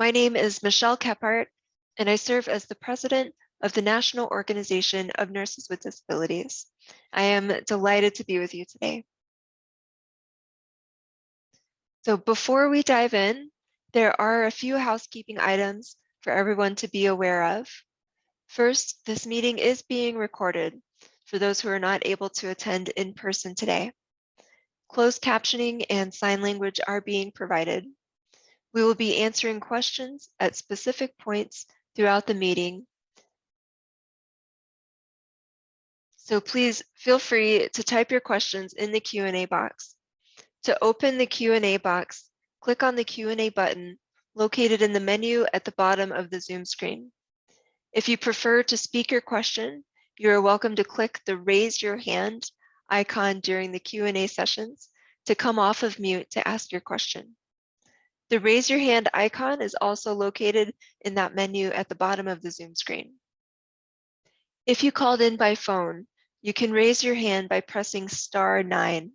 My name is Michelle Kephart, and I serve as the president of the National Organization of Nurses with Disabilities. I am delighted to be with you today. So before we dive in, there are a few housekeeping items for everyone to be aware of. First, this meeting is being recorded for those who are not able to attend in person today. Closed captioning and sign language are being provided. We will be answering questions at specific points throughout the meeting. So please feel free to type your questions in the Q&A box. To open the Q&A box, click on the Q&A button located in the menu at the bottom of the Zoom screen. If you prefer to speak your question, you are welcome to click the Raise Your Hand icon during the Q&A sessions to come off of mute to ask your question. The Raise Your Hand icon is also located in that menu at the bottom of the Zoom screen. If you called in by phone, you can raise your hand by pressing *9.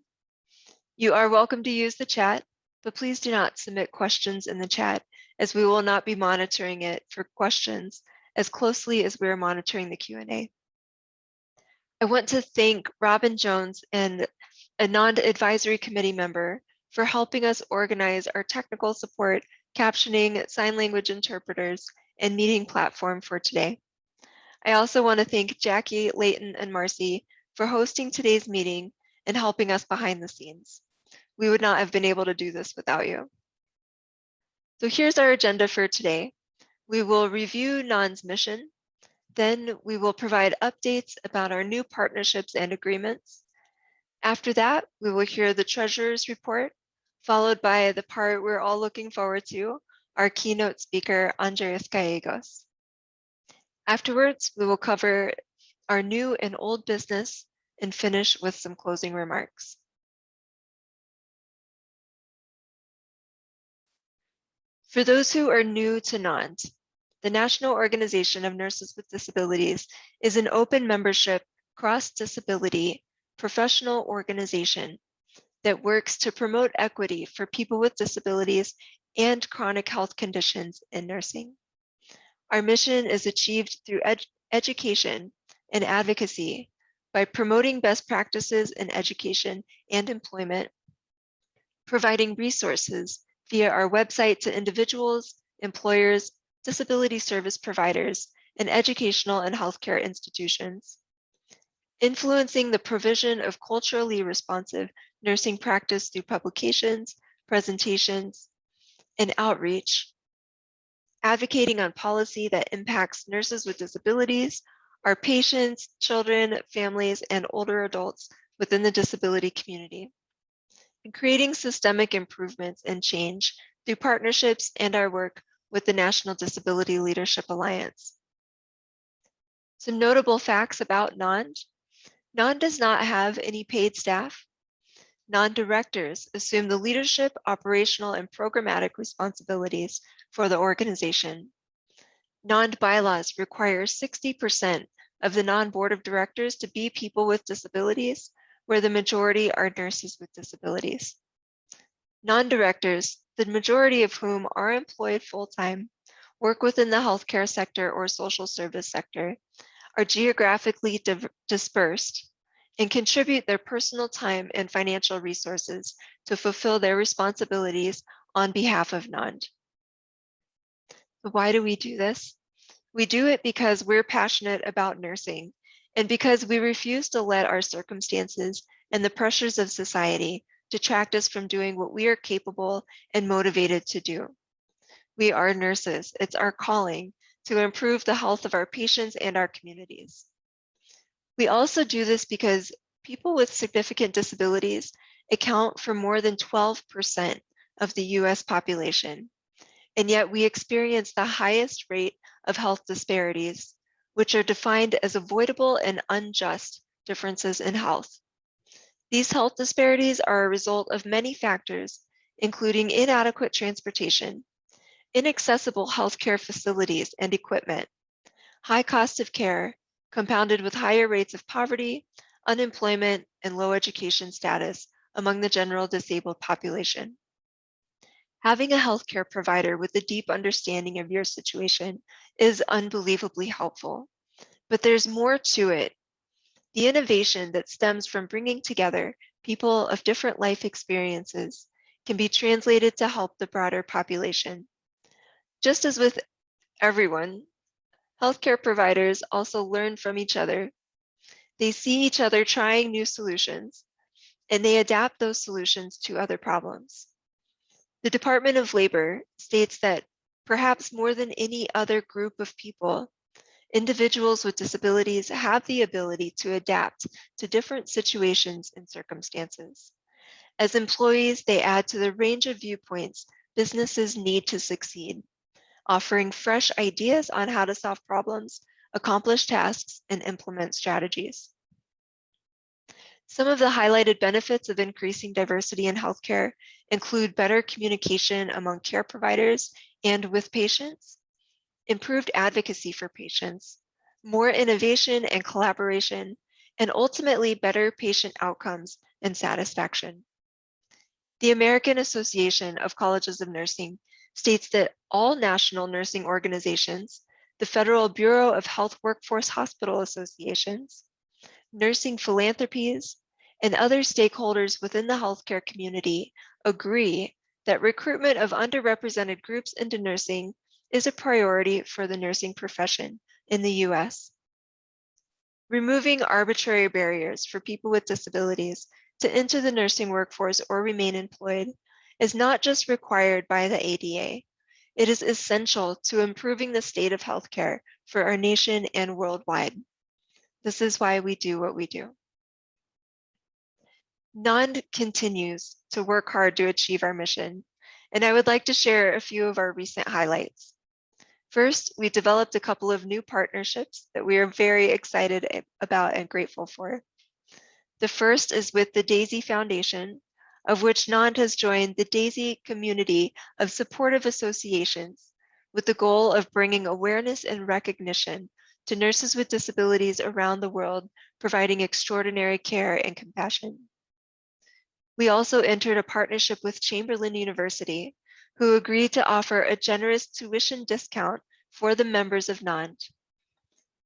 You are welcome to use the chat, but please do not submit questions in the chat as we will not be monitoring it for questions as closely as we are monitoring the Q&A. I want to thank Robin Jones and a NOND advisory committee member for helping us organize our technical support, captioning, sign language interpreters, and meeting platform for today. I also want to thank Jackie, Leighton, and Marcy for hosting today's meeting and helping us behind the scenes. We would not have been able to do this without you. So here's our agenda for today. We will review NOND's mission. Then we will provide updates about our new partnerships and agreements. After that, we will hear the Treasurer's report, followed by the part we're all looking forward to, our keynote speaker, Andres Gallegos. Afterwards, we will cover our new and old business and finish with some closing remarks. For those who are new to NOND, the National Organization of Nurses with Disabilities is an open membership, cross-disability, professional organization that works to promote equity for people with disabilities and chronic health conditions in nursing. Our mission is achieved through education and advocacy by promoting best practices in education and employment, providing resources via our website to individuals, employers, disability service providers, and educational and healthcare institutions, influencing the provision of culturally responsive nursing practice through publications, presentations, and outreach, advocating on policy that impacts nurses with disabilities, our patients, children, families, and older adults within the disability community, and creating systemic improvements and change through partnerships and our work with the National Disability Leadership Alliance. Some notable facts about NOND. NOND does not have any paid staff. NOND directors assume the leadership, operational, and programmatic responsibilities for the organization. NOND bylaws require 60% of the NOND board of directors to be people with disabilities, where the majority are nurses with disabilities. NOND directors, the majority of whom are employed full-time, work within the healthcare sector or social service sector, are geographically dispersed, and contribute their personal time and financial resources to fulfill their responsibilities on behalf of NOND. Why do we do this? We do it because we're passionate about nursing and because we refuse to let our circumstances and the pressures of society detract us from doing what we are capable and motivated to do. We are nurses. It's our calling to improve the health of our patients and our communities. We also do this because people with significant disabilities account for more than 12% of the US population, and yet we experience the highest rate of health disparities, which are defined as avoidable and unjust differences in health. These health disparities are a result of many factors, including inadequate transportation, inaccessible healthcare facilities and equipment, high cost of care, compounded with higher rates of poverty, unemployment, and low education status among the general disabled population. Having a healthcare provider with a deep understanding of your situation is unbelievably helpful, but there's more to it. The innovation that stems from bringing together people of different life experiences can be translated to help the broader population. Just as with everyone, healthcare providers also learn from each other. They see each other trying new solutions, and they adapt those solutions to other problems. The Department of Labor states that perhaps more than any other group of people, individuals with disabilities have the ability to adapt to different situations and circumstances. As employees, they add to the range of viewpoints businesses need to succeed, offering fresh ideas on how to solve problems, accomplish tasks, and implement strategies. Some of the highlighted benefits of increasing diversity in healthcare include better communication among care providers and with patients, improved advocacy for patients, more innovation and collaboration, and ultimately better patient outcomes and satisfaction. The American Association of Colleges of Nursing states that all national nursing organizations, the Federal Bureau of Health Workforce Hospital Associations, nursing philanthropies, and other stakeholders within the healthcare community agree that recruitment of underrepresented groups into nursing is a priority for the nursing profession in the US. Removing arbitrary barriers for people with disabilities to enter the nursing workforce or remain employed is not just required by the ADA. It is essential to improving the state of healthcare for our nation and worldwide. This is why we do what we do. NOND continues to work hard to achieve our mission, and I would like to share a few of our recent highlights. First, we developed a couple of new partnerships that we are very excited about and grateful for. The first is with the DAISY Foundation, of which NOND has joined the DAISY community of supportive associations with the goal of bringing awareness and recognition to nurses with disabilities around the world, providing extraordinary care and compassion. We also entered a partnership with Chamberlain University, who agreed to offer a generous tuition discount for the members of NOND.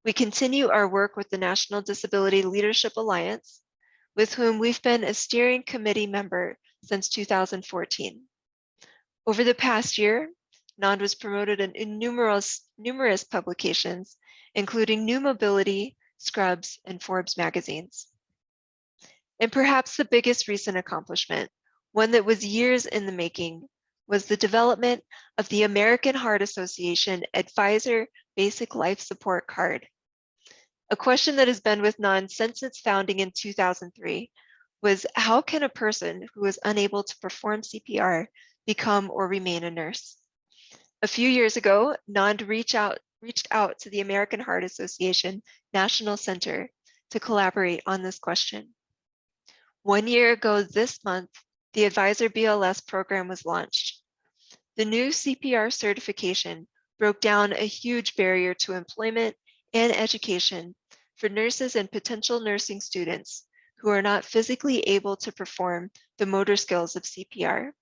We continue our work with the National Disability Leadership Alliance, with whom we've been a steering committee member since 2014. Over the past year, NOND was promoted in numerous publications, including New Mobility, Scrubs, and Forbes magazines. And perhaps the biggest recent accomplishment, one that was years in the making, was the development of the American Heart Association Advisor Basic Life Support Card. A question that has been with NOND since its founding in 2003 was, how can a person who is unable to perform CPR become or remain a nurse? A few years ago, NOND reached out to the American Heart Association National Center to collaborate on this question. 1 year ago this month, the Advisor BLS program was launched. The new CPR certification broke down a huge barrier to employment and education for nurses and potential nursing students who are not physically able to perform the motor skills of CPR.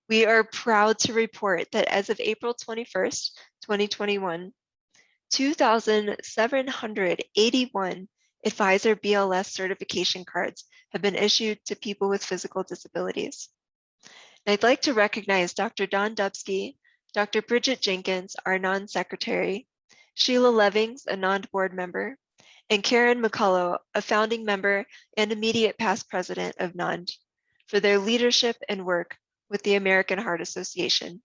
We are proud to report that as of April 21st, 2021, 2,781 Advisor BLS certification cards have been issued to people with physical disabilities. And I'd like to recognize Dr. Don Dubsky, Dr. Bridget Jenkins, our NOND secretary, Sheila Levings, a NOND board member, and Karen McCullough, a founding member and immediate past president of NOND, for their leadership and work with the American Heart Association.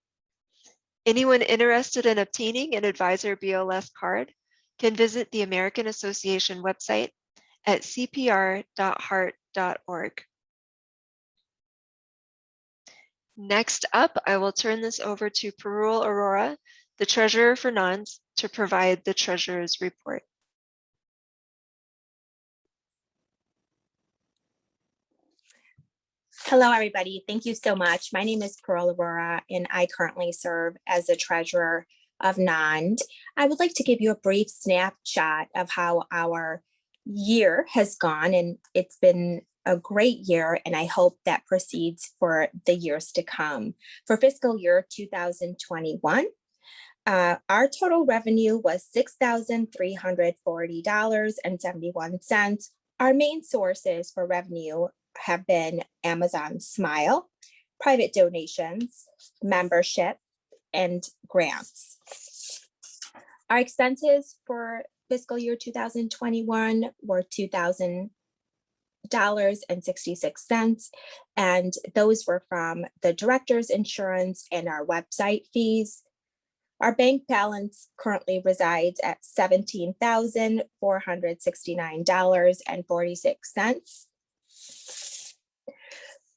Anyone interested in obtaining an Advisor BLS card can visit the American Association website at cpr.heart.org. Next up, I will turn this over to Parul Arora, the Treasurer for NONDS, to provide the Treasurer's report. Hello, everybody. Thank you so much. My name is Parul Arora, and I currently serve as the Treasurer of NOND. I would like to give you a brief snapshot of how our year has gone, and it's been a great year, and I hope that proceeds for the years to come. For fiscal year 2021, our total revenue was $6,340.71. Our main sources for revenue have been Amazon Smile, private donations, membership, and grants. Our expenses for fiscal year 2021 were $2,000.66, and those were from the director's insurance and our website fees. Our bank balance currently resides at $17,469.46.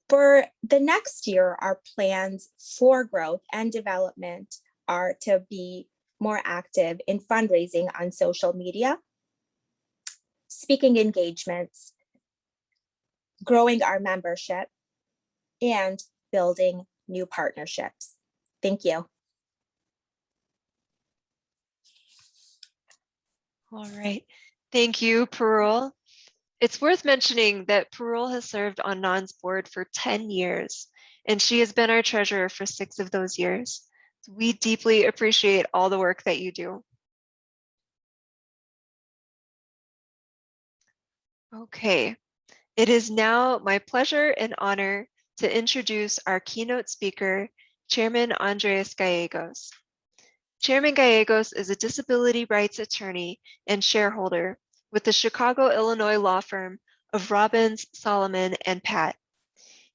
For the next year, our plans for growth and development are to be more active in fundraising on social media, speaking engagements, growing our membership, and building new partnerships. Thank you. All right. Thank you, Parul. It's worth mentioning that Parul has served on NOND's board for 10 years, and she has been our treasurer for 6 of those years. We deeply appreciate all the work that you do. Okay, it is now my pleasure and honor to introduce our keynote speaker, Chairman Andres Gallegos. Chairman Gallegos is a disability rights attorney and shareholder with the Chicago, Illinois law firm of Robbins, Solomon, and Pat.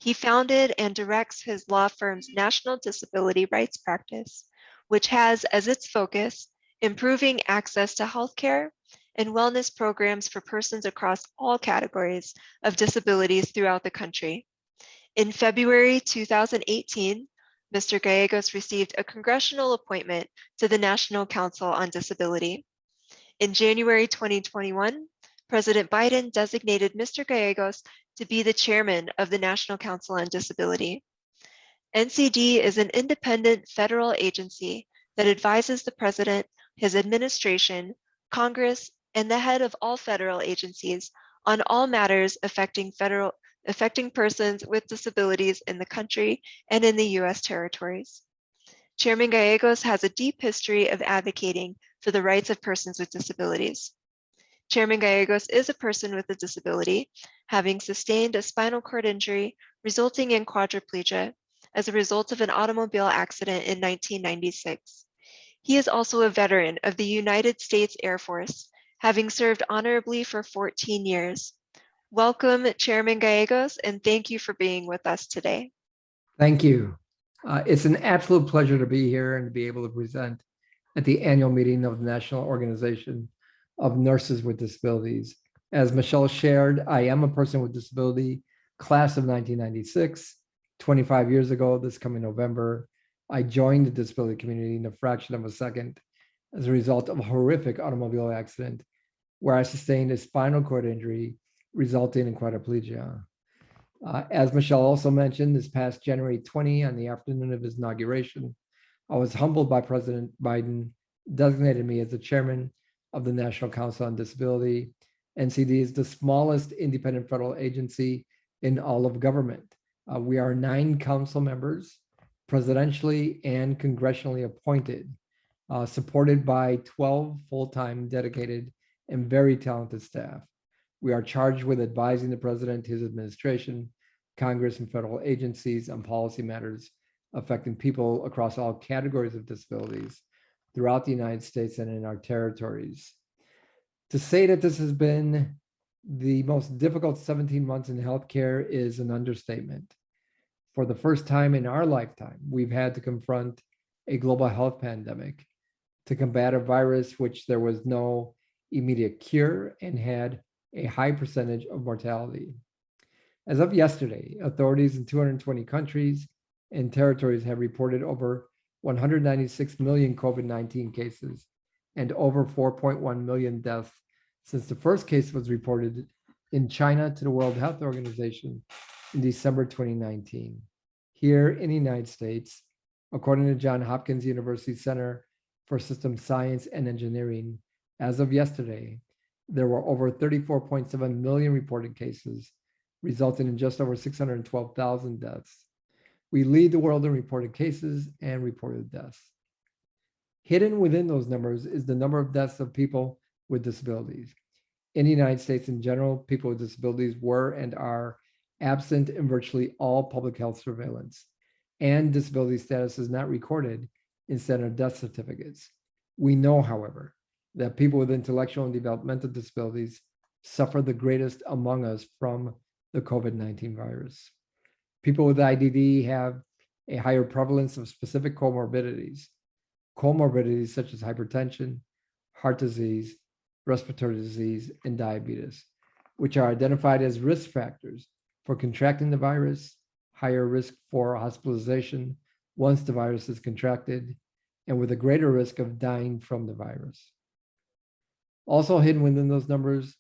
He founded and directs his law firm's National Disability Rights Practice, which has as its focus improving access to healthcare and wellness programs for persons across all categories of disabilities throughout the country. In February 2018, Mr. Gallegos received a congressional appointment to the National Council on Disability. In January 2021, President Biden designated Mr. Gallegos to be the chairman of the National Council on Disability. NCD is an independent federal agency that advises the president, his administration, Congress, and the head of all federal agencies on all matters affecting persons with disabilities in the country and in the U.S. territories. Chairman Gallegos has a deep history of advocating for the rights of persons with disabilities. Chairman Gallegos is a person with a disability, having sustained a spinal cord injury resulting in quadriplegia as a result of an automobile accident in 1996. He is also a veteran of the United States Air Force, having served honorably for 14 years. Welcome, Chairman Gallegos, and thank you for being with us today. Thank you. It's an absolute pleasure to be here and to be able to present at the annual meeting of the National Organization of Nurses with Disabilities. As Michelle shared, I am a person with disability, class of 1996, 25 years ago, this coming November. I joined the disability community in a fraction of a second as a result of a horrific automobile accident where I sustained a spinal cord injury resulting in quadriplegia. As Michelle also mentioned, this past January 20, on the afternoon of his inauguration, I was humbled by President Biden, designated me as the chairman of the National Council on Disability. NCD is the smallest independent federal agency in all of government. We are 9 council members, presidentially and congressionally appointed, supported by 12 full-time dedicated and very talented staff. We are charged with advising the president, his administration, Congress, and federal agencies on policy matters affecting people across all categories of disabilities throughout the United States and in our territories. To say that this has been the most difficult 17 months in healthcare is an understatement. For the first time in our lifetime, we've had to confront a global health pandemic to combat a virus which there was no immediate cure and had a high percentage of mortality. As of yesterday, authorities in 220 countries and territories have reported over 196 million COVID-19 cases and over 4.1 million deaths since the first case was reported in China to the World Health Organization in December 2019. Here in the United States, according to Johns Hopkins University Center for Systems Science and Engineering, as of yesterday, there were over 34.7 million reported cases, resulting in just over 612,000 deaths. We lead the world in reported cases and reported deaths. Hidden within those numbers is the number of deaths of people with disabilities. In the United States in general, people with disabilities were and are absent in virtually all public health surveillance, and disability status is not recorded in standard death certificates. We know, however, that people with intellectual and developmental disabilities suffer the greatest among us from the COVID-19 virus. People with IDD have a higher prevalence of specific comorbidities. Comorbidities such as hypertension, heart disease, respiratory disease, and diabetes, which are identified as risk factors for contracting the virus, higher risk for hospitalization once the virus is contracted, and with a greater risk of dying from the virus. Also hidden within those numbers,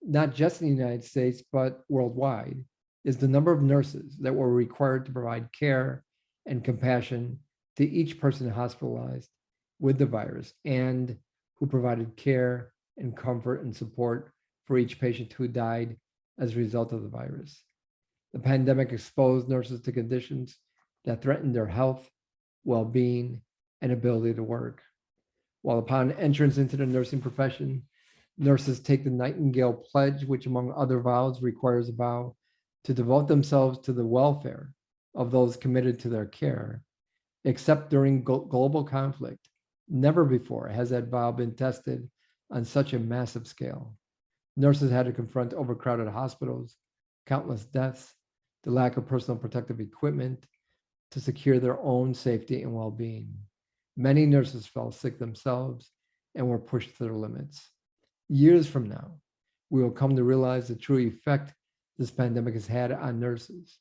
not just in the United States, but worldwide, is the number of nurses that were required to provide care and compassion to each person hospitalized with the virus and who provided care and comfort and support for each patient who died as a result of the virus. The pandemic exposed nurses to conditions that threatened their health, well-being, and ability to work. While upon entrance into the nursing profession, nurses take the Nightingale Pledge, which among other vows requires a vow to devote themselves to the welfare of those committed to their care. Except during global conflict, never before has that vow been tested on such a massive scale. Nurses had to confront overcrowded hospitals, countless deaths, the lack of personal protective equipment to secure their own safety and well-being. Many nurses fell sick themselves and were pushed to their limits. Years from now, we will come to realize the true effect this pandemic has had on nurses.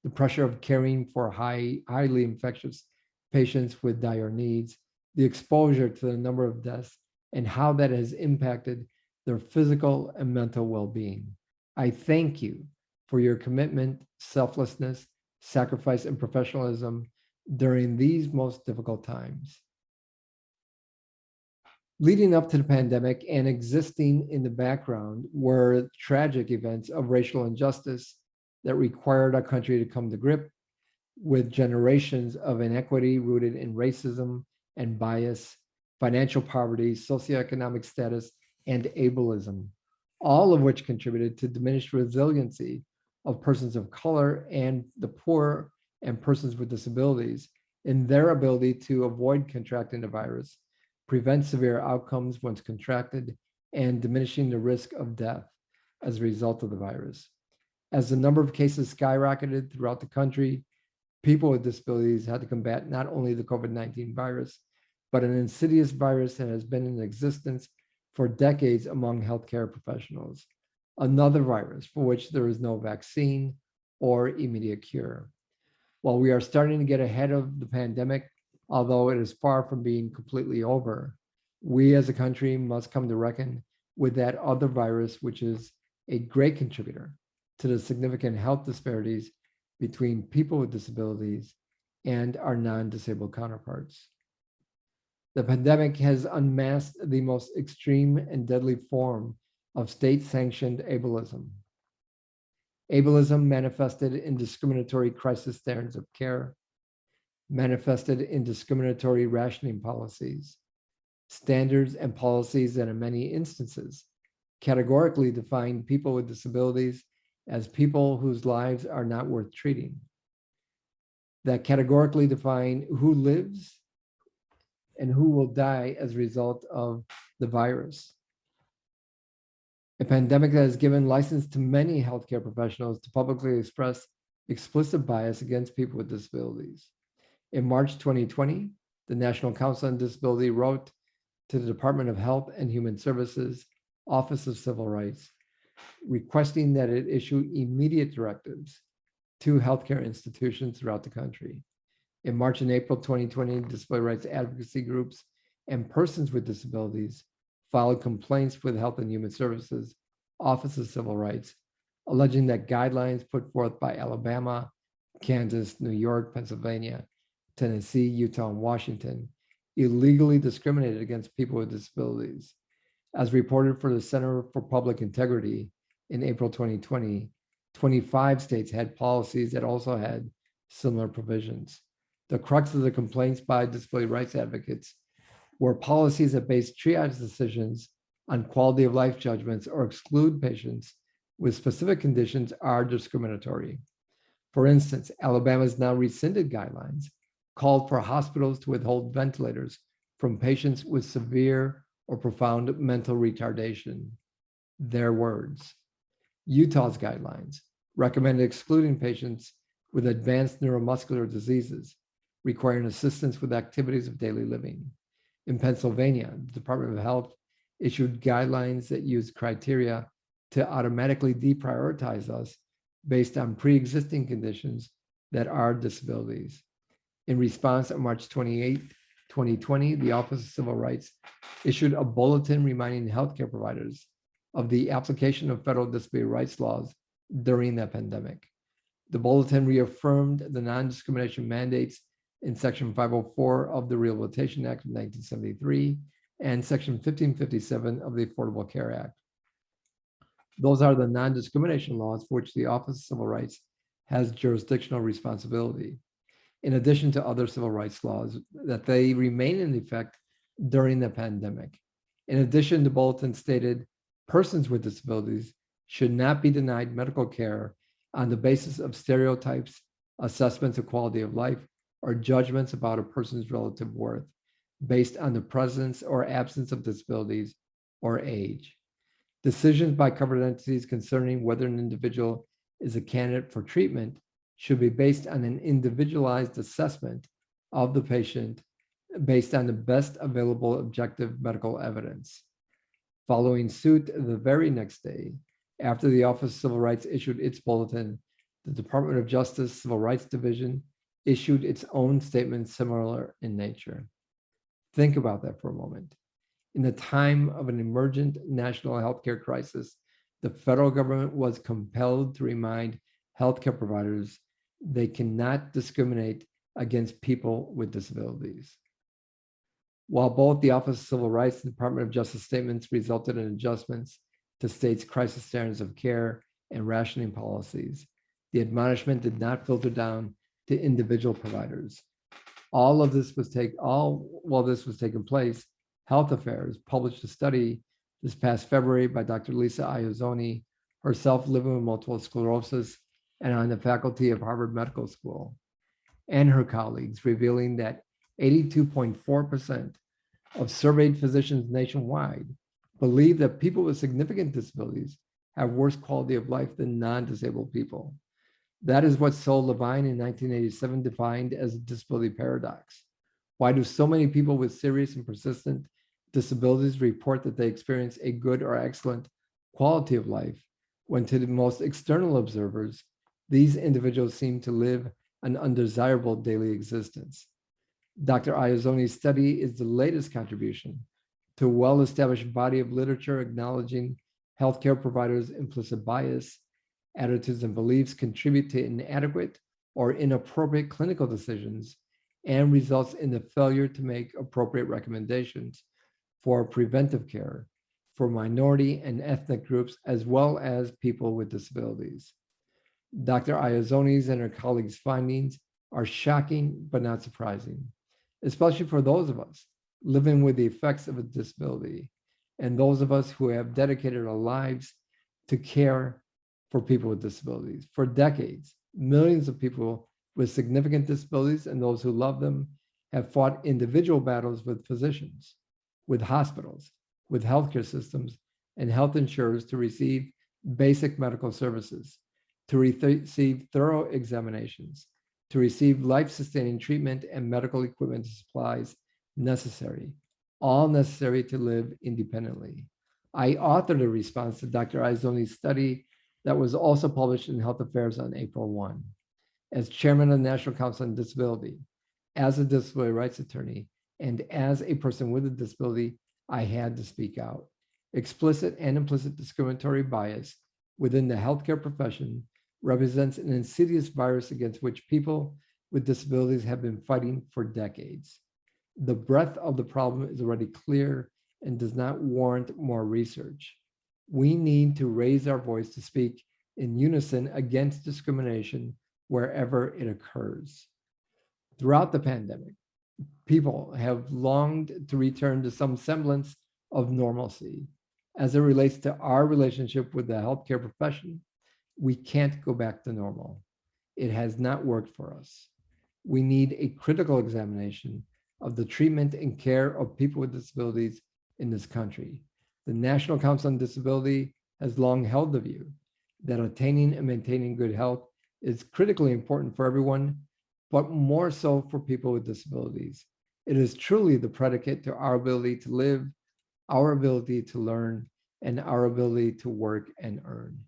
The pressure of caring for highly infectious patients with dire needs, the exposure to the number of deaths, and how that has impacted their physical and mental well-being. I thank you for your commitment, selflessness, sacrifice, and professionalism during these most difficult times. Leading up to the pandemic and existing in the background were tragic events of racial injustice that required our country to come to grip with generations of inequity rooted in racism and bias, financial poverty, socioeconomic status, and ableism, all of which contributed to diminished resiliency of persons of color and the poor and persons with disabilities in their ability to avoid contracting the virus, prevent severe outcomes once contracted, and diminishing the risk of death as a result of the virus. As the number of cases skyrocketed throughout the country, people with disabilities had to combat not only the COVID-19 virus, but an insidious virus that has been in existence for decades among healthcare professionals, another virus for which there is no vaccine or immediate cure. While we are starting to get ahead of the pandemic, although it is far from being completely over, we as a country must come to reckon with that other virus, which is a great contributor to the significant health disparities between people with disabilities and our non-disabled counterparts. The pandemic has unmasked the most extreme and deadly form of state-sanctioned ableism. Ableism manifested in discriminatory crisis standards of care, manifested in discriminatory rationing policies, standards and policies that in many instances categorically define people with disabilities as people whose lives are not worth treating, that categorically define who lives and who will die as a result of the virus. A pandemic that has given license to many healthcare professionals to publicly express explicit bias against people with disabilities. In March 2020, the National Council on Disability wrote to the Department of Health and Human Services, Office of Civil Rights, requesting that it issue immediate directives to healthcare institutions throughout the country. In March and April 2020, disability rights advocacy groups and persons with disabilities filed complaints with Health and Human Services, Office of Civil Rights, alleging that guidelines put forth by Alabama, Kansas, New York, Pennsylvania, Tennessee, Utah, and Washington illegally discriminated against people with disabilities. As reported for the Center for Public Integrity in April 2020, 25 states had policies that also had similar provisions. The crux of the complaints by disability rights advocates were policies that based triage decisions on quality of life judgments or exclude patients with specific conditions are discriminatory. For instance, Alabama's now rescinded guidelines called for hospitals to withhold ventilators from patients with severe or profound mental retardation. Their words. Utah's guidelines recommended excluding patients with advanced neuromuscular diseases requiring assistance with activities of daily living. In Pennsylvania, the Department of Health issued guidelines that used criteria to automatically deprioritize us based on pre-existing conditions that are disabilities. In response, on March 28, 2020, the Office of Civil Rights issued a bulletin reminding healthcare providers of the application of federal disability rights laws during the pandemic. The bulletin reaffirmed the non-discrimination mandates in Section 504 of the Rehabilitation Act of 1973 and Section 1557 of the Affordable Care Act. Those are the non-discrimination laws for which the Office of Civil Rights has jurisdictional responsibility, in addition to other civil rights laws that they remain in effect during the pandemic. In addition, the bulletin stated persons with disabilities should not be denied medical care on the basis of stereotypes, assessments of quality of life, or judgments about a person's relative worth based on the presence or absence of disabilities or age. Decisions by covered entities concerning whether an individual is a candidate for treatment should be based on an individualized assessment of the patient based on the best available objective medical evidence. Following suit the very next day, after the Office of Civil Rights issued its bulletin, the Department of Justice Civil Rights Division issued its own statement similar in nature. Think about that for a moment. In the time of an emergent national healthcare crisis, the federal government was compelled to remind healthcare providers they cannot discriminate against people with disabilities. While both the Office of Civil Rights and Department of Justice statements resulted in adjustments to states' crisis standards of care and rationing policies, the admonishment did not filter down to individual providers. While this was taking place, Health Affairs published a study this past February by Dr. Lisa Iuzzoni, herself living with multiple sclerosis and on the faculty of Harvard Medical School, and her colleagues, revealing that 82.4% of surveyed physicians nationwide believe that people with significant disabilities have worse quality of life than non-disabled people. That is what Sol Levine in 1987 defined as a disability paradox. Why do so many people with serious and persistent disabilities report that they experience a good or excellent quality of life, when to the most external observers, these individuals seem to live an undesirable daily existence? Dr. Iuzzoni's study is the latest contribution to a well-established body of literature acknowledging healthcare providers' implicit bias, attitudes, and beliefs contribute to inadequate or inappropriate clinical decisions and results in the failure to make appropriate recommendations for preventive care for minority and ethnic groups, as well as people with disabilities. Dr. Iuzzoni's and her colleagues' findings are shocking but not surprising, especially for those of us living with the effects of a disability and those of us who have dedicated our lives to care for people with disabilities. For decades, millions of people with significant disabilities and those who love them have fought individual battles with physicians, with hospitals, with healthcare systems, and health insurers to receive basic medical services, to receive thorough examinations, to receive life-sustaining treatment and medical equipment and supplies necessary, all necessary to live independently. I authored a response to Dr. Iuzzoni's study that was also published in Health Affairs on April 1. As chairman of the National Council on Disability, as a disability rights attorney, and as a person with a disability, I had to speak out. Explicit and implicit discriminatory bias within the healthcare profession represents an insidious virus against which people with disabilities have been fighting for decades. The breadth of the problem is already clear and does not warrant more research. We need to raise our voice to speak in unison against discrimination wherever it occurs. Throughout the pandemic, people have longed to return to some semblance of normalcy. As it relates to our relationship with the healthcare profession, we can't go back to normal. It has not worked for us. We need a critical examination of the treatment and care of people with disabilities in this country. The National Council on Disability has long held the view that attaining and maintaining good health is critically important for everyone, but more so for people with disabilities. It is truly the predicate to our ability to live, our ability to learn, and our ability to work and earn.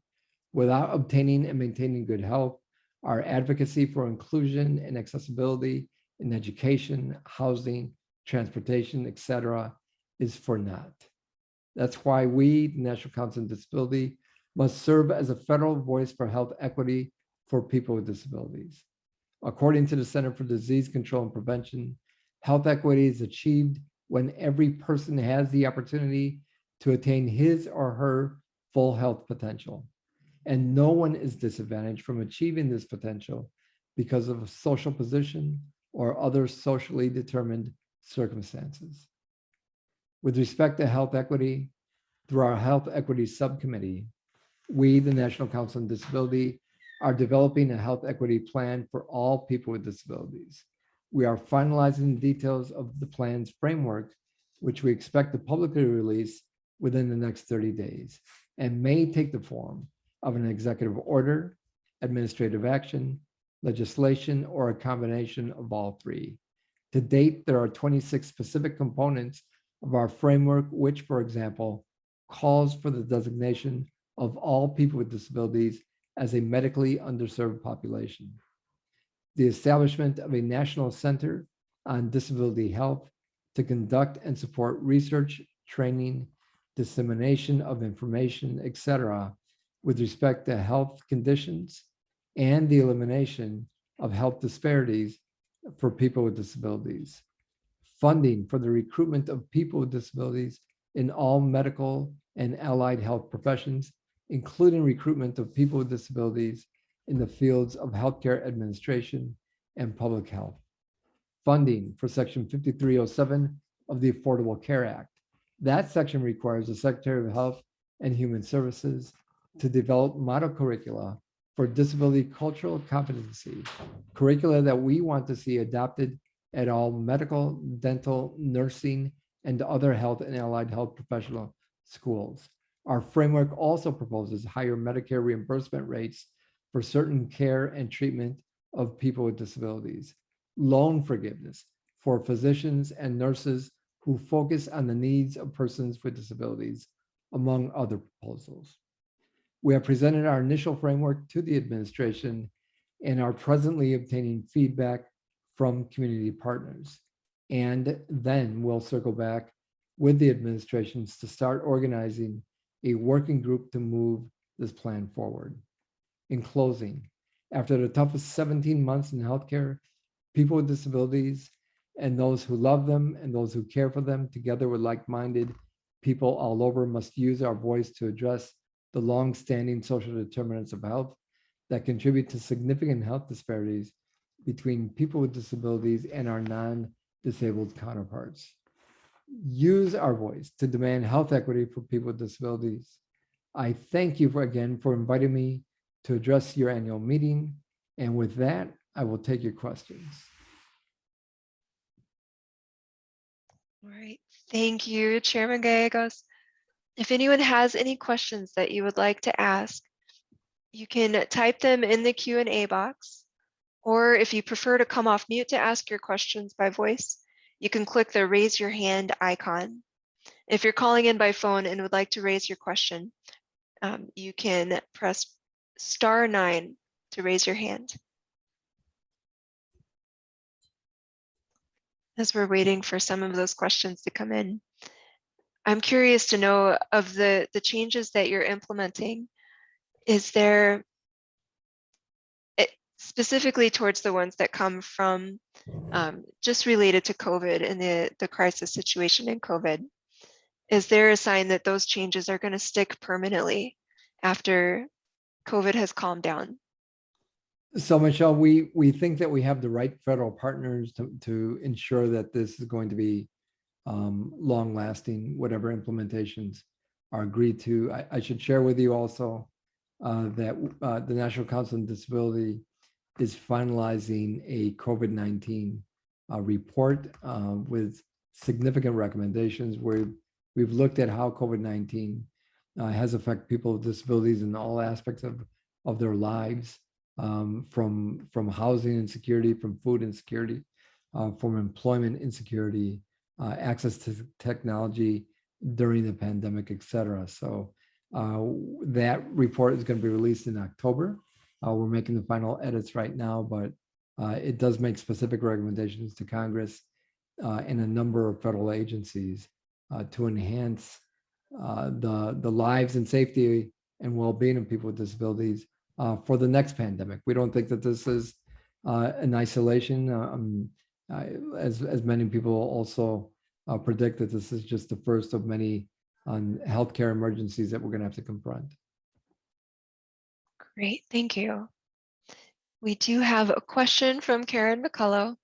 Without obtaining and maintaining good health, our advocacy for inclusion and accessibility in education, housing, transportation, etc., is for naught. That's why we, the National Council on Disability, must serve as a federal voice for health equity for people with disabilities. According to the Center for Disease Control and Prevention, health equity is achieved when every person has the opportunity to attain his or her full health potential. And no one is disadvantaged from achieving this potential because of a social position or other socially determined circumstances. With respect to health equity, through our Health Equity Subcommittee, we, the National Council on Disability, are developing a health equity plan for all people with disabilities. We are finalizing the details of the plan's framework, which we expect to publicly release within the next 30 days, and may take the form of an executive order, administrative action, legislation, or a combination of all three. To date, there are 26 specific components of our framework, which, for example, calls for the designation of all people with disabilities as a medically underserved population, the establishment of a national center on disability health to conduct and support research, training, dissemination of information, etc., with respect to health conditions and the elimination of health disparities for people with disabilities, funding for the recruitment of people with disabilities in all medical and allied health professions, including recruitment of people with disabilities in the fields of healthcare administration and public health, funding for Section 5307 of the Affordable Care Act. That section requires the Secretary of Health and Human Services to develop model curricula for disability cultural competency, curricula that we want to see adopted at all medical, dental, nursing, and other health and allied health professional schools. Our framework also proposes higher Medicare reimbursement rates for certain care and treatment of people with disabilities, loan forgiveness for physicians and nurses who focus on the needs of persons with disabilities, among other proposals. We have presented our initial framework to the administration and are presently obtaining feedback from community partners. And then we'll circle back with the administrations to start organizing a working group to move this plan forward. In closing, after the toughest 17 months in healthcare, people with disabilities and those who love them and those who care for them, together with like-minded people all over, must use our voice to address the long-standing social determinants of health that contribute to significant health disparities between people with disabilities and our non-disabled counterparts. Use our voice to demand health equity for people with disabilities. I thank you again for inviting me to address your annual meeting. And with that, I will take your questions. All right, thank you, Chairman Gallegos. If anyone has any questions that you would like to ask, you can type them in the Q&A box, or if you prefer to come off mute to ask your questions by voice, you can click the raise your hand icon. If you're calling in by phone and would like to raise your question, you can press *9 to raise your hand. As we're waiting for some of those questions to come in, I'm curious to know, of the changes that you're implementing, is there, specifically towards the ones that come from just related to COVID and the crisis situation in COVID, is there a sign that those changes are going to stick permanently after COVID has calmed down? So Michelle, we think that we have the right federal partners to ensure that this is going to be long lasting, whatever implementations are agreed to. I should share with you also that the National Council on Disability is finalizing a COVID-19 report with significant recommendations where we've looked at how COVID-19 has affected people with disabilities in all aspects of their lives, from housing insecurity, from food insecurity, from employment insecurity, access to technology during the pandemic, et cetera. So that report is going to be released in October. We're making the final edits right now, but it does make specific recommendations to Congress and a number of federal agencies to enhance the lives and safety and well-being of people with disabilities for the next pandemic. We don't think that this is in isolation, as many people also predict that this is just the first of many healthcare emergencies that we're going to have to confront. Great, thank you. We do have a question from Karen McCullough.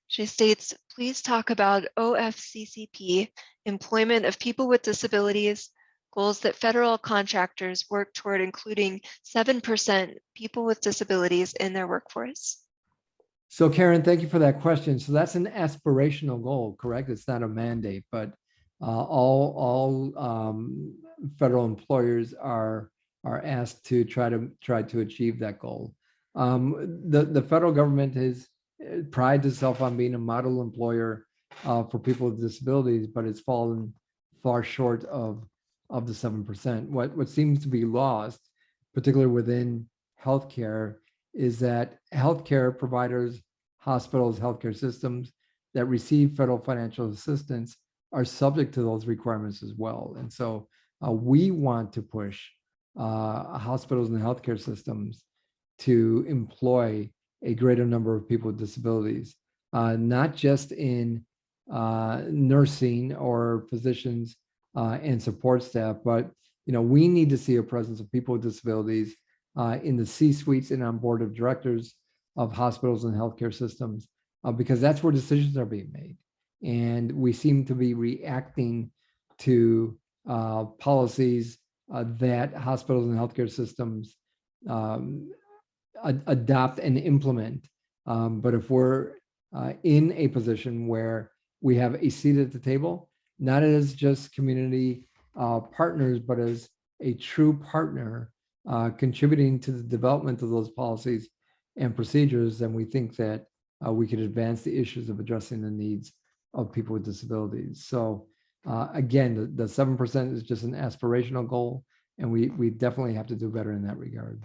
She states, please talk about OFCCP, employment of people with disabilities, goals that federal contractors work toward including 7% people with disabilities in their workforce. So Karen, thank you for that question. So that's an aspirational goal, correct? It's not a mandate, but all federal employers are asked to try to achieve that goal. The federal government prides itself on being a model employer for people with disabilities, but it's fallen far short of the 7%. What seems to be lost, particularly within healthcare, is that healthcare providers, hospitals, healthcare systems that receive federal financial assistance are subject to those requirements as well. And so we want to push hospitals and healthcare systems to employ a greater number of people with disabilities, not just in nursing or physicians and support staff, but we need to see a presence of people with disabilities in the C-suites and on board of directors of hospitals and healthcare systems, because that's where decisions are being made. And we seem to be reacting to policies that hospitals and healthcare systems adopt and implement. But if we're in a position where we have a seat at the table, not as just community partners, but as a true partner contributing to the development of those policies and procedures, then we think that we could advance the issues of addressing the needs of people with disabilities. So again, the 7% is just an aspirational goal, and we definitely have to do better in that regard.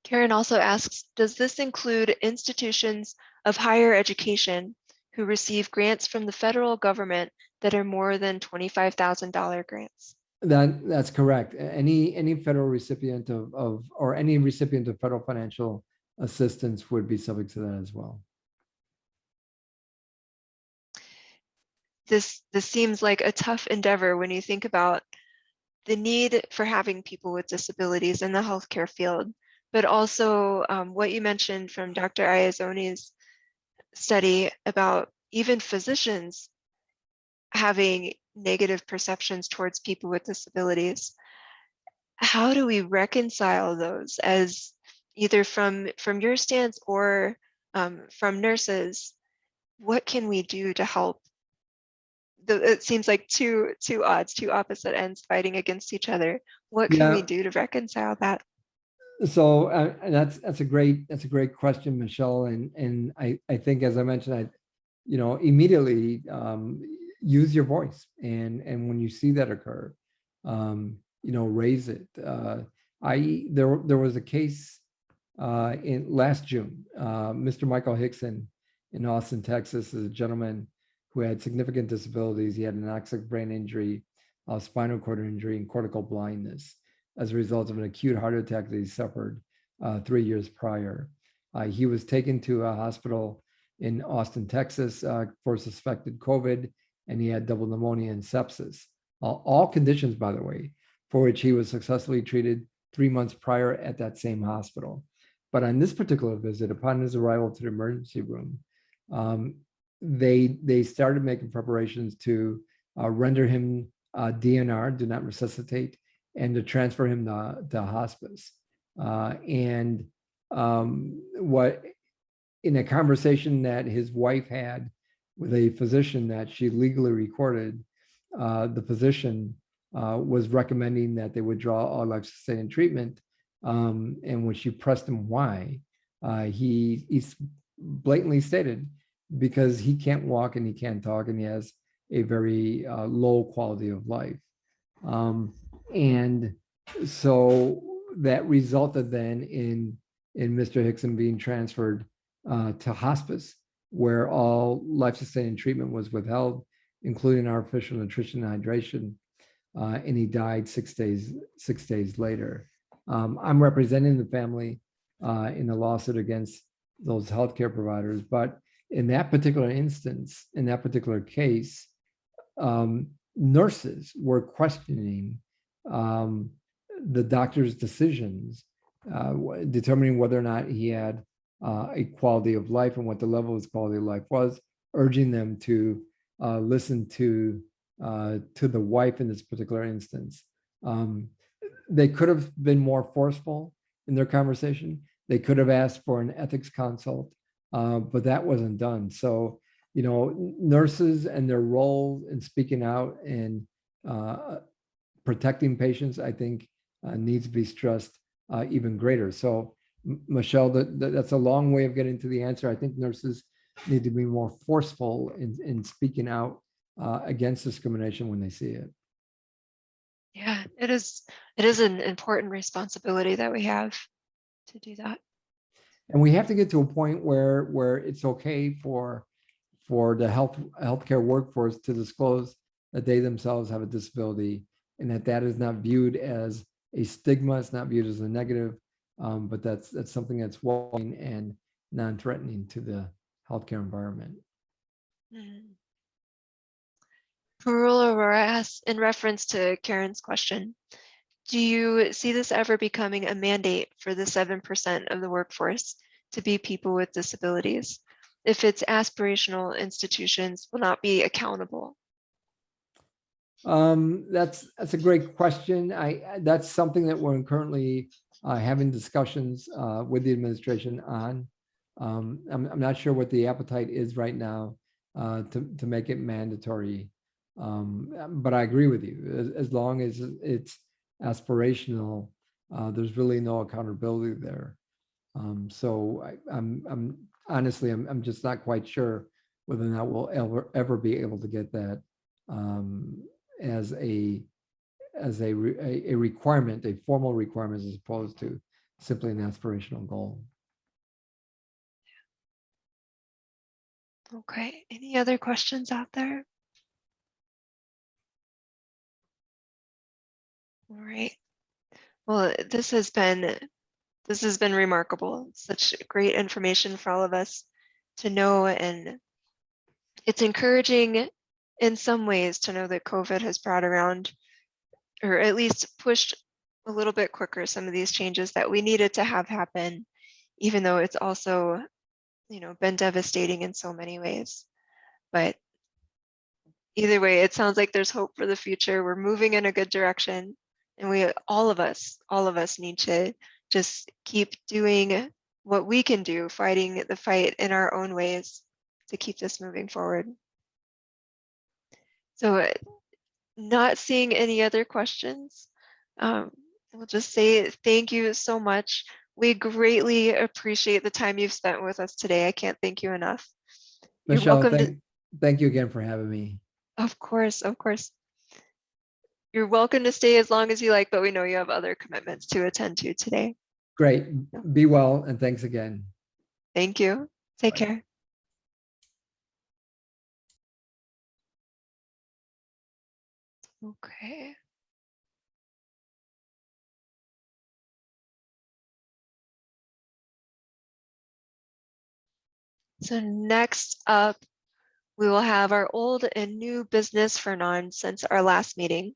Karen also asks, does this include institutions of higher education who receive grants from the federal government that are more than $25,000 grants? That's correct. Any federal recipient or any recipient of federal financial assistance would be subject to that as well. This seems like a tough endeavor when you think about the need for having people with disabilities in the healthcare field, but also what you mentioned from Dr. Iazoni's study about even physicians having negative perceptions towards people with disabilities. How do we reconcile those, as either from your stance or from nurses? What can we do to help? It seems like two opposite ends fighting against each other. What can we do to reconcile that? So that's a great question, Michelle. And I think, as I mentioned, immediately use your voice, and when you see that occur, raise it. There was a case in last June. Mr. Michael Hickson in Austin, Texas, is a gentleman who had significant disabilities. He had an anoxic brain injury, spinal cord injury, and cortical blindness as a result of an acute heart attack that he suffered 3 years prior. He was taken to a hospital in Austin, Texas for suspected COVID, and he had double pneumonia and sepsis. All conditions, by the way, for which he was successfully treated 3 months prior at that same hospital. But on this particular visit, upon his arrival to the emergency room, they started making preparations to render him DNR, do not resuscitate, and to transfer him to hospice. What in a conversation that his wife had with a physician that she legally recorded, the physician was recommending that they withdraw all life-sustaining treatment. And when she pressed him why, he blatantly stated, because he can't walk and he can't talk and he has a very low quality of life. And so that resulted then in Mr. Hickson being transferred to hospice, where all life-sustaining treatment was withheld, including artificial nutrition and hydration. And he died 6 days later. I'm representing the family in the lawsuit against those healthcare providers, but in that particular instance, in that particular case, nurses were questioning the doctor's decisions, determining whether or not he had a quality of life and what the level of his quality of life was, urging them to listen to the wife in this particular instance. They could have been more forceful in their conversation. They could have asked for an ethics consult, but that wasn't done. So, you know, nurses and their role in speaking out and protecting patients, I think, needs to be stressed even greater. So, Michelle, that's a long way of getting to the answer. I think nurses need to be more forceful in speaking out against discrimination when they see it. Yeah, it is an important responsibility that we have to do that. And we have to get to a point where it's okay for the healthcare workforce to disclose that they themselves have a disability, and that is not viewed as a stigma, it's not viewed as a negative, but that's something that's welcoming and non-threatening to the healthcare environment. Parul Aurora asks, in reference to Karen's question, do you see this ever becoming a mandate for the 7% of the workforce to be people with disabilities? If it's aspirational, institutions will not be accountable. That's a great question. That's something that we're currently having discussions with the administration on. I'm not sure what the appetite is right now to make it mandatory. But I agree with you. As long as it's aspirational, there's really no accountability there. So I'm honestly, I'm just not quite sure whether or not we'll ever be able to get that as a requirement, a formal requirement, as opposed to simply an aspirational goal. Okay, any other questions out there? All right. Well, this has been remarkable. Such great information for all of us to know, and it's encouraging in some ways to know that COVID has brought around, or at least pushed a little bit quicker, some of these changes that we needed to have happen, even though it's also, you know, been devastating in so many ways. But either way, it sounds like there's hope for the future. We're moving in a good direction, and all of us need to just keep doing what we can do, fighting the fight in our own ways to keep this moving forward. So not seeing any other questions, we'll just say thank you so much. We greatly appreciate the time you've spent with us today. I can't thank you enough. You're Michelle, welcome thank you again for having me. Of course, of course. You're welcome to stay as long as you like, but we know you have other commitments to attend to today. Great. Be well, and thanks again. Thank you. Take Bye. care. Okay. So next up, we will have our old and new business for NOND since our last meeting.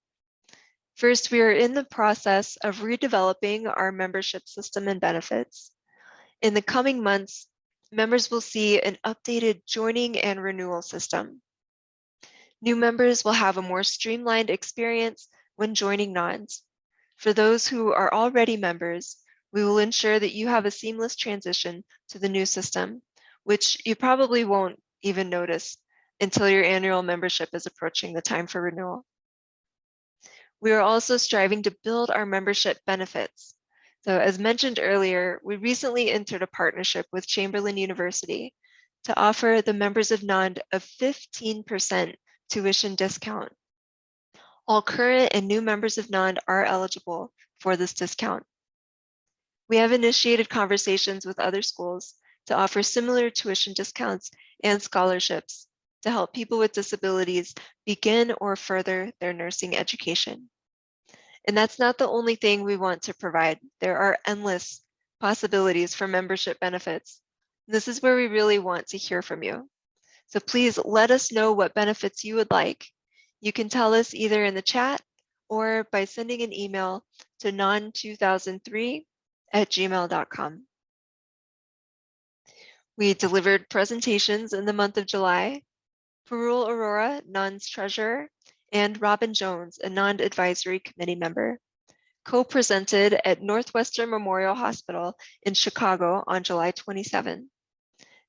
First, we are in the process of redeveloping our membership system and benefits. In the coming months, members will see an updated joining and renewal system. New members will have a more streamlined experience when joining NOND. For those who are already members, we will ensure that you have a seamless transition to the new system, which you probably won't even notice until your annual membership is approaching the time for renewal. We are also striving to build our membership benefits. So as mentioned earlier, we recently entered a partnership with Chamberlain University to offer the members of NOND a 15% tuition discount. All current and new members of NOND are eligible for this discount. We have initiated conversations with other schools to offer similar tuition discounts and scholarships to help people with disabilities begin or further their nursing education. And that's not the only thing we want to provide. There are endless possibilities for membership benefits. This is where we really want to hear from you. So please let us know what benefits you would like. You can tell us either in the chat or by sending an email to non2003@gmail.com. We delivered presentations in the month of July. Parul Arora, NOND's treasurer, and Robin Jones, a NOND advisory committee member, co-presented at Northwestern Memorial Hospital in Chicago on July 27.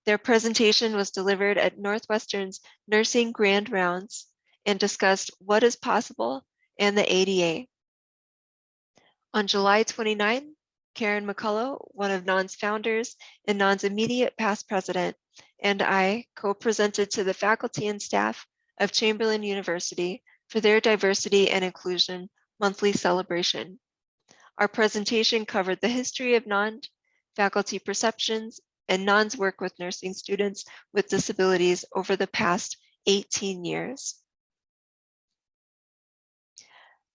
Their presentation was delivered at Northwestern's Nursing Grand Rounds and discussed what is possible and the ADA. On July 29, Karen McCullough, one of NOND's founders and NOND's immediate past president, and I co-presented to the faculty and staff of Chamberlain University for their Diversity and Inclusion monthly celebration. Our presentation covered the history of NOND, faculty perceptions, and NOND's work with nursing students with disabilities over the past 18 years.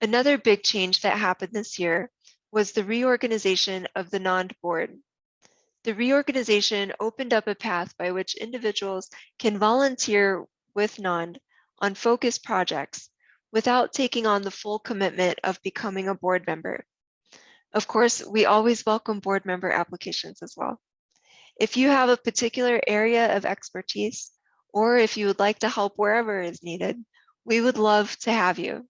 Another big change that happened this year was the reorganization of the NOND board. The reorganization opened up a path by which individuals can volunteer with NOND on focused projects without taking on the full commitment of becoming a board member. Of course, we always welcome board member applications as well. If you have a particular area of expertise, or if you would like to help wherever is needed, we would love to have you.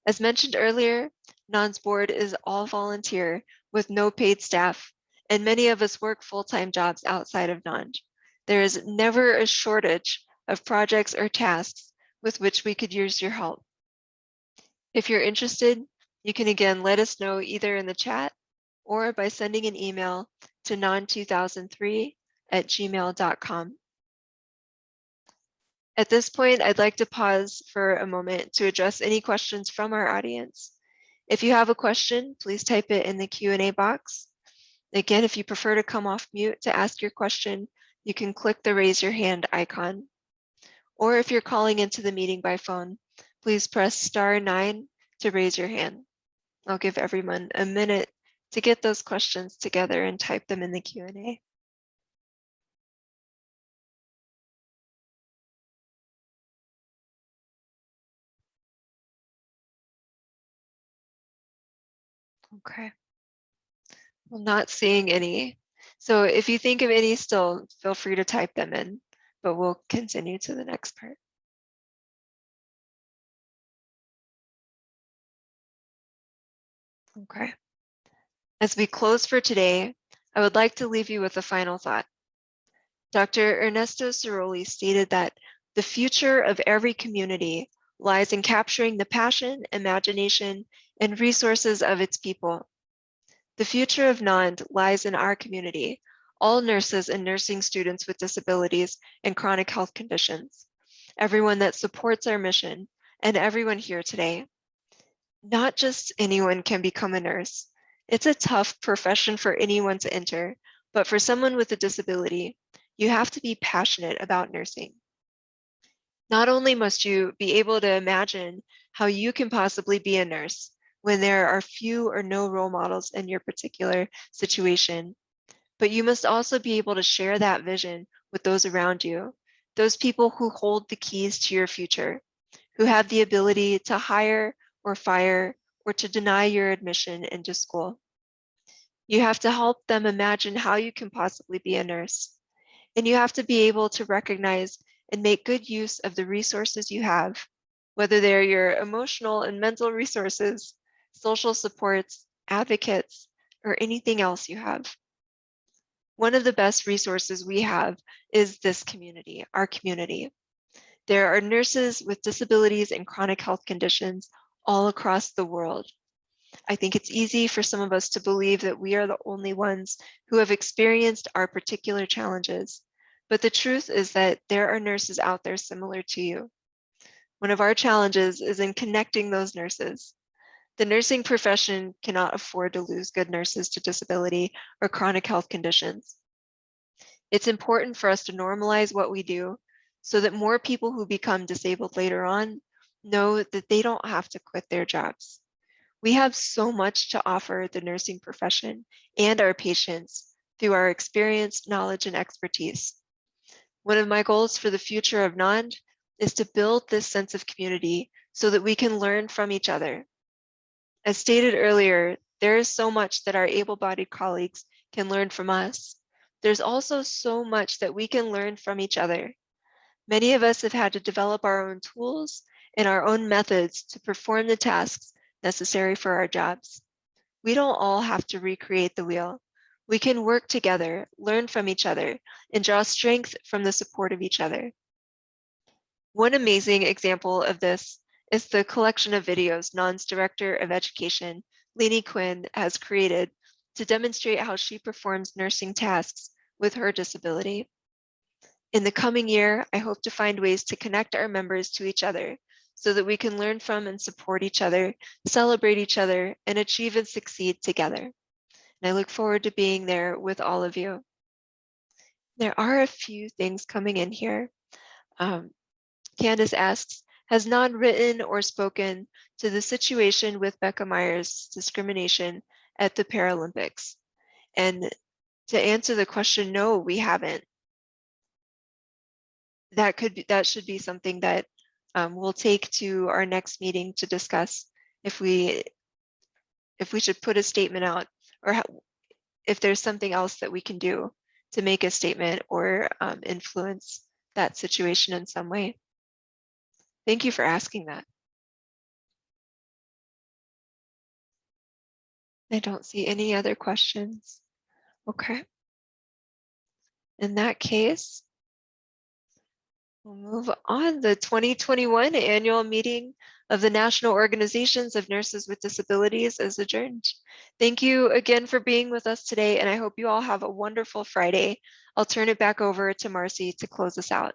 As mentioned earlier, NOND's board is all volunteer with no paid staff, and many of us work full-time jobs outside of NOND. There is never a shortage of projects or tasks with which we could use your help. If you're interested, you can again let us know either in the chat or by sending an email to non2003@gmail.com. At this point, I'd like to pause for a moment to address any questions from our audience. If you have a question, please type it in the Q&A box. Again, if you prefer to come off mute to ask your question, you can click the raise your hand icon. Or if you're calling into the meeting by phone, please press *9 to raise your hand. I'll give everyone a minute to get those questions together and type them in the Q&A. Okay. Well, not seeing any. So if you think of any still, feel free to type them in, but we'll continue to the next part. Okay. As we close for today, I would like to leave you with a final thought. Dr. Ernesto Ciroli stated that the future of every community lies in capturing the passion, imagination, and resources of its people. The future of NOND lies in our community, all nurses and nursing students with disabilities and chronic health conditions, everyone that supports our mission, and everyone here today. Not just anyone can become a nurse. It's a tough profession for anyone to enter, but for someone with a disability, you have to be passionate about nursing. Not only must you be able to imagine how you can possibly be a nurse when there are few or no role models in your particular situation, but you must also be able to share that vision with those around you, those people who hold the keys to your future, who have the ability to hire or fire or to deny your admission into school. You have to help them imagine how you can possibly be a nurse. And you have to be able to recognize and make good use of the resources you have, whether they're your emotional and mental resources, social supports, advocates, or anything else you have. One of the best resources we have is this community, our community. There are nurses with disabilities and chronic health conditions all across the world. I think it's easy for some of us to believe that we are the only ones who have experienced our particular challenges. But the truth is that there are nurses out there similar to you. One of our challenges is in connecting those nurses. The nursing profession cannot afford to lose good nurses to disability or chronic health conditions. It's important for us to normalize what we do so that more people who become disabled later on know that they don't have to quit their jobs. We have so much to offer the nursing profession and our patients through our experience, knowledge, and expertise. One of my goals for the future of NOND is to build this sense of community so that we can learn from each other. As stated earlier, there is so much that our able-bodied colleagues can learn from us. There's also so much that we can learn from each other. Many of us have had to develop our own tools and our own methods to perform the tasks necessary for our jobs. We don't all have to recreate the wheel. We can work together, learn from each other, and draw strength from the support of each other. One amazing example of this is the collection of videos NOND's Director of Education, Lainey Quinn, has created to demonstrate how she performs nursing tasks with her disability. In the coming year, I hope to find ways to connect our members to each other so that we can learn from and support each other, celebrate each other, and achieve and succeed together. And I look forward to being there with all of you. There are a few things coming in here. Candace asks, has NOND written or spoken to the situation with Becca Myers' discrimination at the Paralympics? And to answer the question, no, we haven't. That should be something that we'll take to our next meeting to discuss if we should put a statement out, or if there's something else that we can do to make a statement or influence that situation in some way. Thank you for asking that. I don't see any other questions. Okay. In that case, we'll move on. The 2021 annual meeting of the National Organizations of Nurses with Disabilities is adjourned. Thank you again for being with us today, and I hope you all have a wonderful Friday. I'll turn it back over to Marcy to close us out.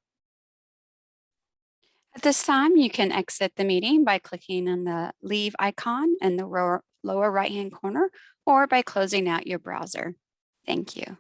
At this time, you can exit the meeting by clicking on the leave icon in the lower right-hand corner or by closing out your browser. Thank you.